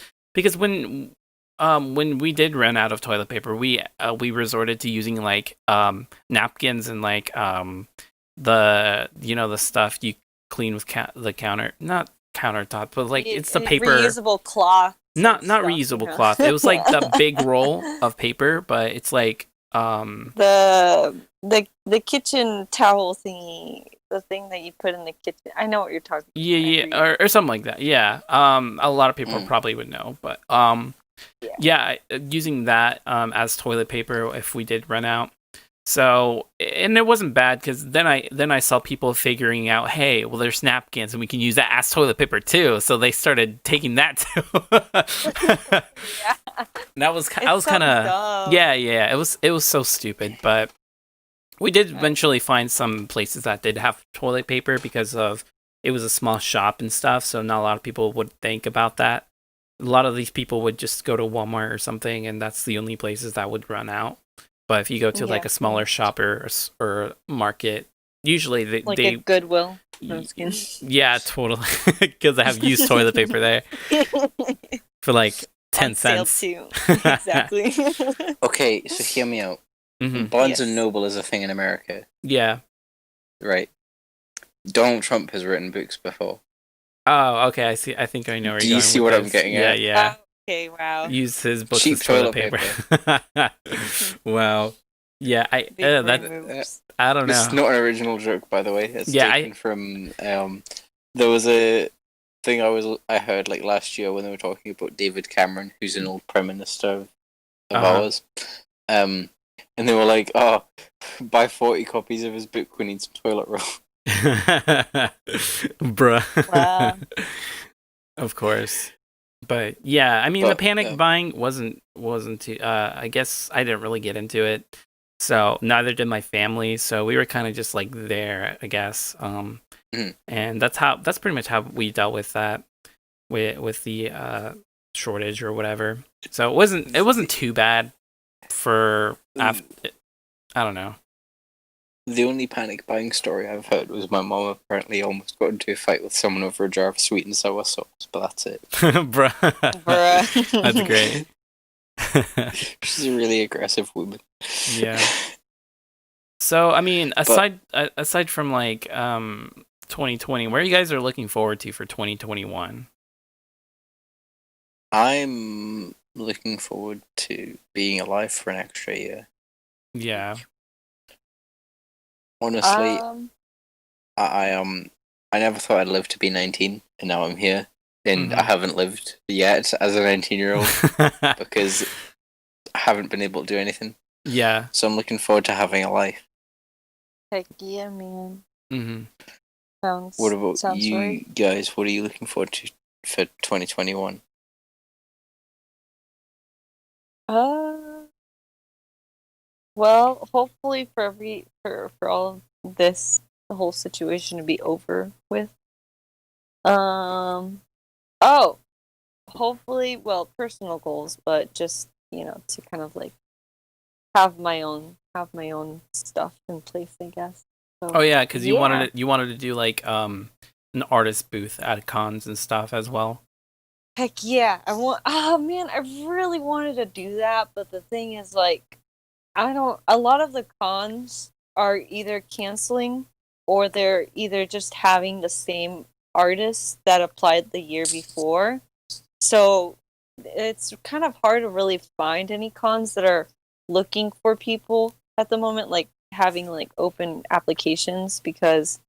when we did run out of toilet paper, we resorted to using like napkins and like the the stuff you clean with the counter, not countertop, but like it's the paper, reusable cloth. not stuff, reusable cloth. It was like the big roll of paper, but it's like the kitchen towel thingy, the thing that you put in the kitchen. I know what you're talking about. yeah, or something like that. Yeah. A lot of people probably would know, but yeah, using that as toilet paper if we did run out. So, and it wasn't bad because then I saw people figuring out, hey, well, there's napkins and we can use that as toilet paper too. So they started taking that too. Yeah. And I was kind of yeah. It was so stupid, but we did eventually find some places that did have toilet paper because of it was a small shop and stuff. So not a lot of people would think about that. A lot of these people would just go to Walmart or something, and that's the only places that would run out. But if you go to like a smaller shop or market, usually they a Goodwill. Yeah, totally. Because I have used toilet paper there for like 10 cents. Too. Exactly. Okay, so hear me out. Mm-hmm. Barnes and Noble is a thing in America. Yeah. Right. Donald Trump has written books before. Oh, okay. I see. I think I know where Do you're you going see with what this. I'm getting at? Yeah. Okay, wow. Use his books Cheap as toilet toilet paper. Wow. Yeah, I don't know. It's not an original joke, by the way. It's Yeah, taken from there was a thing I heard like last year when they were talking about David Cameron, who's an old prime minister of ours. And they were like, "Oh, buy 40 copies of his book. We need some toilet roll." Bruh. Wow. Of course. But yeah, I mean the panic buying wasn't too I guess I didn't really get into it. So neither did my family. So we were kind of just like there, I guess. And that's pretty much how we dealt with that with the shortage or whatever. So it wasn't too bad for after, I don't know. The only panic buying story I've heard was my mom apparently almost got into a fight with someone over a jar of sweet and sour sauce, but that's it. Bruh. That's great. She's a really aggressive woman. Yeah. So, I mean, aside from like 2020, where you guys are looking forward to for 2021? I'm looking forward to being alive for an extra year. Yeah. Honestly, I never thought I'd live to be 19, and now I'm here, and I haven't lived yet as a 19-year-old because I haven't been able to do anything. Yeah. So I'm looking forward to having a life. Heck yeah, man. Mm-hmm. What about you guys? What are you looking forward to for 2021? Well, hopefully for all of this, the whole situation to be over with. Hopefully, well, personal goals, but just, to kind of like have my own stuff in place, I guess. So, oh yeah, because you wanted to do like an artist booth at cons and stuff as well. Heck yeah, I really wanted to do that, but the thing is, like, A lot of the cons are either canceling or they're either just having the same artists that applied the year before. So it's kind of hard to really find any cons that are looking for people at the moment, like having like open applications because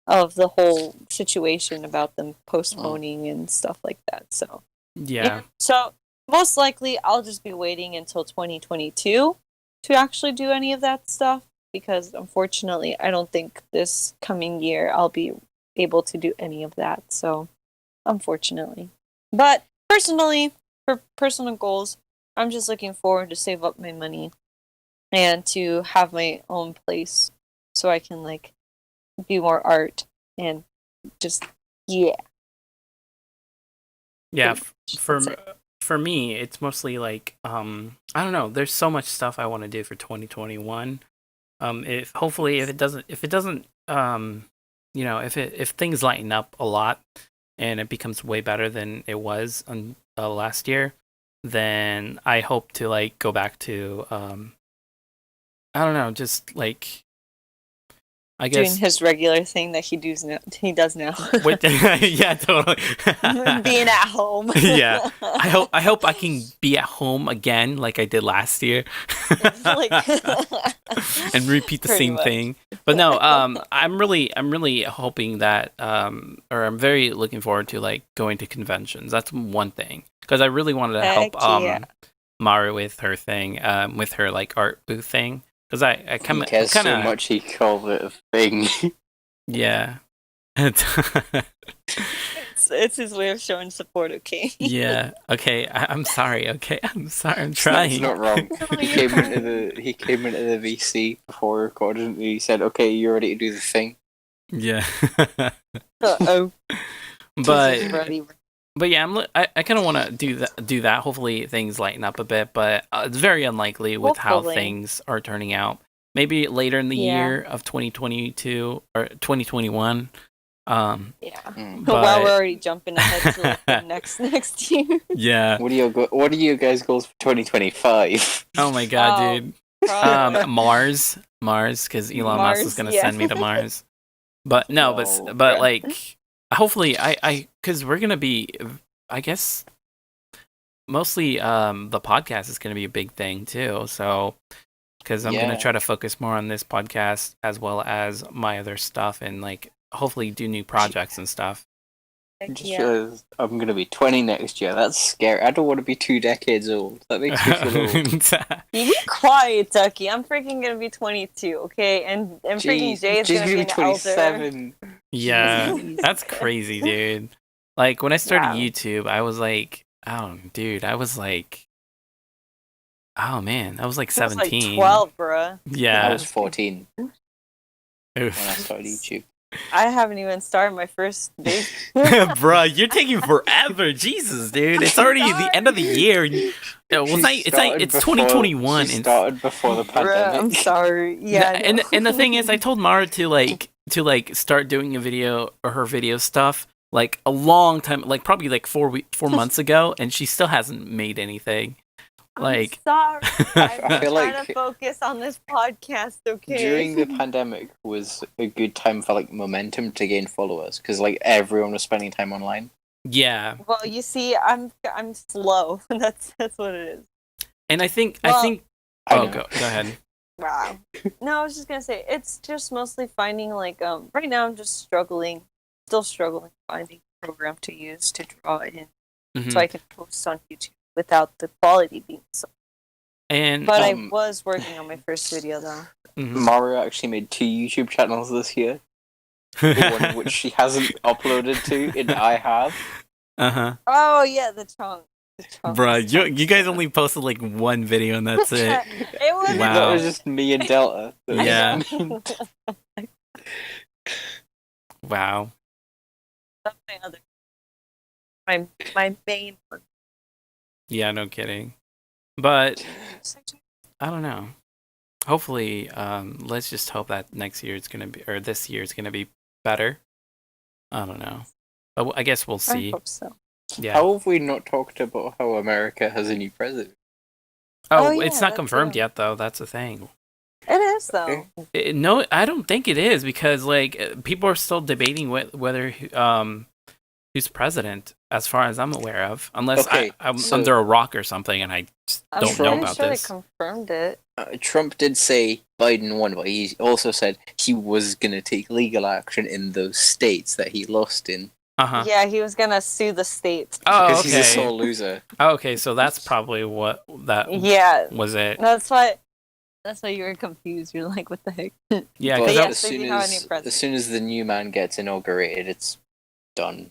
of the whole situation about them postponing and stuff like that. So Yeah. So most likely I'll just be waiting until 2022 to actually do any of that stuff because unfortunately I don't think this coming year I'll be able to do any of that. So unfortunately. But personally, for personal goals, I'm just looking forward to save up my money and to have my own place so I can like do more art and just Yeah, That's it. for me, it's mostly like I don't know. There's so much stuff I want to do for 2021. If hopefully if it doesn't if things lighten up a lot and it becomes way better than it was on last year, then I hope to like go back to I don't know, just like I doing guess his regular thing that he does now. with yeah, totally. Being at home. Yeah. I hope I can be at home again like I did last year. Like- and repeat the Pretty same much. thing. But no, I'm really hoping that or I'm very looking forward to like going to conventions. That's one thing because I really wanted to help Heck yeah. Maru with her thing with her like art booth thing because I He kind cares so of much he called it a thing. yeah. It's his way of showing support, okay? Yeah. Okay. I'm sorry. Okay. I'm sorry. I'm trying. It's not wrong. He came into the VC before recording and he said, "Okay, you're ready to do the thing." Yeah. Uh-oh. but Ready. yeah, I kind of want to do that. Hopefully things lighten up a bit, but it's very unlikely with how Hopefully. things are turning out. Maybe later in the Yeah. year of 2022 or 2021. Yeah. Mm. But- Wow, we're already jumping ahead to like, the next year. Yeah. What are your guys' goals for 2025? Oh my god, Oh, dude. Probably. Mars, because Elon Musk is Mars, gonna yeah. send me to Mars. But no, Oh, but okay. like, hopefully, because we're gonna be, I guess, mostly the podcast is gonna be a big thing too. So, because I'm Yeah. gonna try to focus more on this podcast as well as my other stuff, and like hopefully do new projects and stuff. Just Yeah. realized I'm gonna be 20 next year. That's scary. I don't want to be 2 decades old. That makes me feel old. You be quiet, Ducky. I'm freaking gonna be 22, okay? And freaking Jeez, Jay's she's gonna be an elder. 27. Yeah, Jesus that's Christ. crazy, dude. Like when I started Wow. YouTube, I was like, oh, dude, I was like, oh man, I was like I was 17. like 12, bruh. Yeah. I was 14 when I Oof. started YouTube. I haven't even started my first day. Bruh, you're taking forever. Jesus, dude. It's already the end of the year. It's 2021. She and started before the Bruh, pandemic. I'm sorry. Yeah. I know. and the thing is, I told Mara to start doing a video or her video stuff like a long time, like probably like 4 months ago, and she still hasn't made anything. Like, I'm sorry. I'm feel trying like to focus on this podcast, okay? During the pandemic was a good time for like momentum to gain followers because like everyone was spending time online. yeah, Well, you see, I'm slow. That's what it is. and I think Well, I oh, know. go ahead. Wow. No, I was just gonna say it's just mostly finding like right now I'm just still struggling finding a program to use to draw in Mhm. so I can post on YouTube without the quality being so. And But I Um, was working on my first video though. mhm. Mario actually made 2 YouTube channels this year. The one of which she hasn't uploaded to, and I have. Uh-huh. Oh yeah, the chunk. Bruh, you guys only posted like one video and that's it. It was Wow. That was just me and Delta. That was- Yeah. I mean, Wow. That's my main one. Yeah, no kidding. But I don't know. Hopefully, let's just hope that next year it's gonna be, or this year it's gonna be better. I don't know. But I guess we'll I see. hope so. Yeah. How have we not talked about how America has a new president? Oh, it's yeah, not that's confirmed true. yet, though. That's the thing. It is though. No, I don't think it is because like people are still debating whether who's president, as far as I'm aware of, unless Okay, I'm so- under a rock or something, and I just I'm don't know pretty about sure this. they confirmed it. Trump did say Biden won, but he also said he was going to take legal action in those states that he lost in. Uh-huh. Yeah, he was gonna sue the states. Oh, Because he's a okay. sore loser. Oh, okay, so that's probably what that Yeah, was it. that's why you were confused. You're like, what the heck? Yeah, But because yes, as they soon do have a new as president. as soon as the new man gets inaugurated, it's done.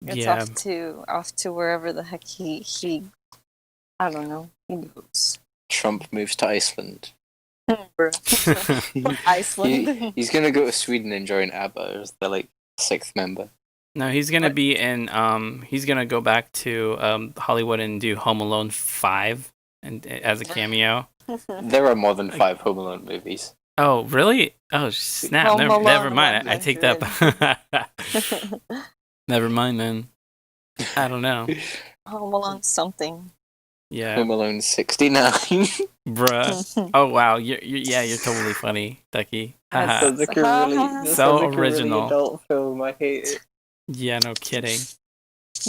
It's yeah, off to wherever the heck he I don't know. He goes. Trump moves to Iceland. Iceland. He's gonna go to Sweden and join ABBA as the like 6th member. no, he's gonna be in. He's gonna go back to Hollywood and do Home Alone 5 and as a cameo. There are more than 5 Home Alone movies. Oh, really? Oh, snap! Home Never Alone mind. I take that. Never mind then. I don't know. Home Alone something. Yeah, Home Alone 69. bruh. Oh wow, you're totally funny, Ducky. That's- Haha. Sounds like a really, that So sounds like a original. really adult film. I hate it. Yeah, no kidding.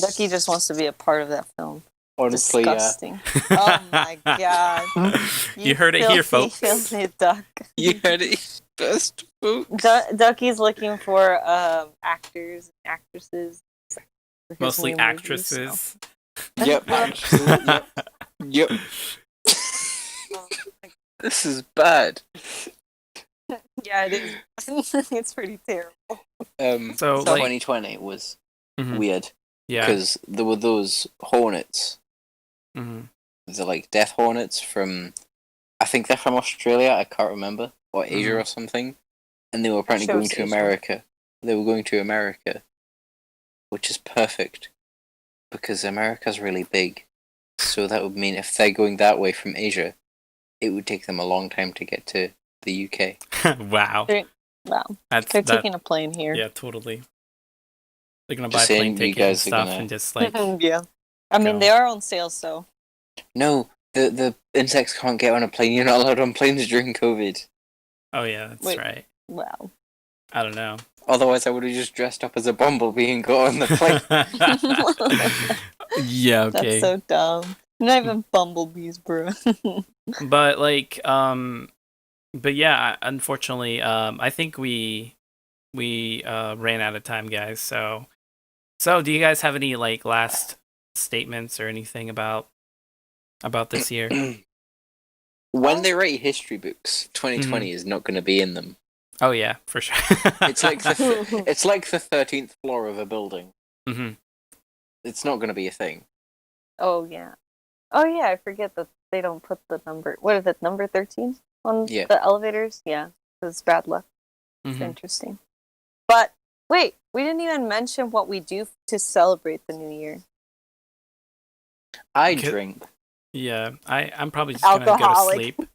Ducky just wants to be a part of that film. Honestly, Disgusting. Oh my god. You heard it here, folks. Filthy duck. You heard it first, folks. Ducky's looking for actors and actresses. for his Mostly new movie, actresses. Yep, actually, yep. This is bad. so- Yeah, it is. It's pretty terrible. So, like- 2020 was Mhm. weird Yeah. because there were those hornets. Mhm. They're like death hornets from, I think they're from Australia. I can't remember, or Asia Mhm. or something. And they were apparently Shows going to Asia. America. They were going to America, which is perfect because America's really big. So that would mean if they're going that way from Asia, it would take them a long time to get to the UK. Wow. Wow. That's They're that. taking a plane here. Yeah, totally. They're gonna Just buy saying, plane you ticket and guys are stuff gonna- and just like. Yeah. I mean, Go. they are on sale, so. No, the insects can't get on a plane. You're not allowed on planes during COVID. Oh yeah, that's Wait. right. Wow. I don't know. Otherwise, I would have just dressed up as a bumblebee and got on the plane. Yeah. Okay. That's so dumb. Not even bumblebees, bro. But like but yeah, unfortunately I think we ran out of time, guys. So do you guys have any like last statements or anything about this year? When they write history books, 2020 is not going to be in them. Oh yeah, for sure. It's like it's like the 13th floor of a building. Mhm. It's not going to be a thing. Oh, yeah. Oh, yeah, I forget that they don't put the number. What is it, number 13 on Yeah. the elevators? Yeah, it's bad luck. It's Mhm. interesting. But, wait, we didn't even mention what we do to celebrate the new year. I Okay. drink. Yeah, I'm probably just gonna go to Alcoholic. sleep.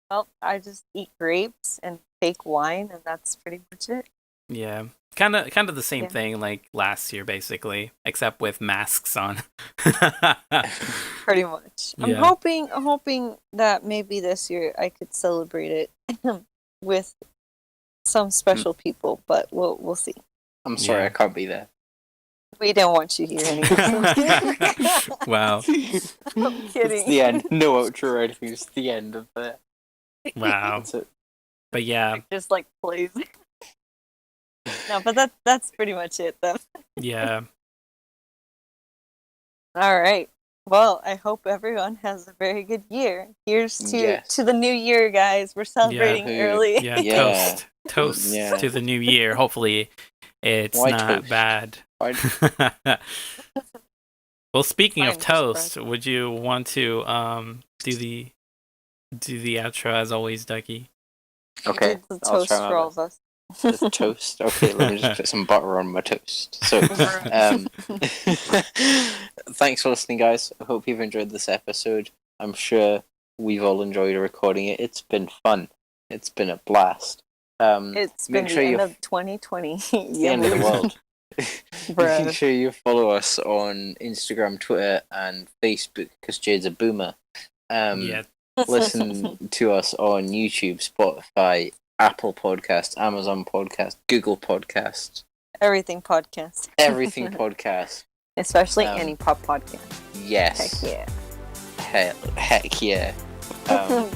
Well, I just eat grapes and fake wine, and that's pretty much it. Yeah, kind of the same Yeah. thing like last year, basically, except with masks on. Pretty much. Yeah. I'm hoping that maybe this year I could celebrate it with some special people, but we'll see. I'm sorry, Yeah. I can't be there. We don't want you here anymore. Wow. I'm kidding. It's the end. No outro or anything. It's the end of the. Wow. That's it. But yeah, Just like plays. No, but that's pretty much it then. yeah. All right. Well, I hope everyone has a very good year. Here's Yes. to the new year, guys. We're celebrating Yeah. early. Yeah, Yeah. toast Yeah. to the new year. Hopefully, it's Why not toast? bad. Why- Well, speaking of Fine, toast, spread. would you want to do the outro as always, Ducky? Okay, It's a I'll toast try my for all best. of us. The toast. Okay, let me just put some butter on my toast. So, thanks for listening, guys. I hope you've enjoyed this episode. I'm sure we've all enjoyed recording it. It's been fun. It's been a blast. It's Make been sure the end you- of 2020. It's the end of the world. Bruh. Make sure you follow us on Instagram, Twitter, and Facebook because Jade's a boomer. Yeah. Listen to us on YouTube, Spotify, Apple Podcast, Amazon Podcast, Google Podcast, Everything podcast. everything podcast. Especially Um, Anipop Podcast. Yes. Heck Heck yeah. yeah.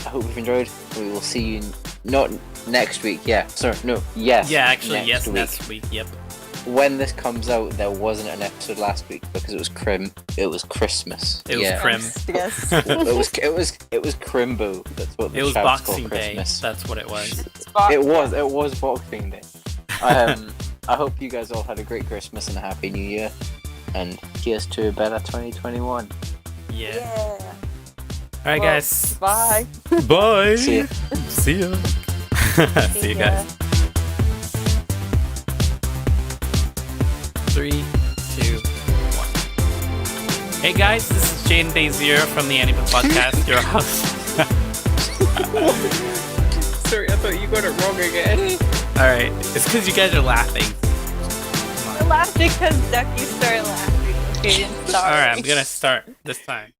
I hope you've enjoyed. We will see you not next week. Yeah. Sorry. No. Yes. Yeah, actually, next yes, week. next week. Yep. When this comes out, there wasn't an episode last week because it was Christmas. It was yeah. Crim. Yes. It was Crimbo. That's what the It was chat's Boxing called, Day. Christmas. That's what it was. It was Boxing Day. I hope you guys all had a great Christmas and a happy New Year. And here's to a better 2021. Yeah. Yeah. All right, Well, guys. Bye. Bye. See ya. See ya. See you guys. 3, 2, 1. Hey guys, this is Jaden Day Zero from the Anipop Podcast, your host. Sorry, I thought you got it wrong again. Alright, it's because you guys are laughing. I laughed because Ducky started laughing. Okay, sorry. Alright, I'm gonna start this time.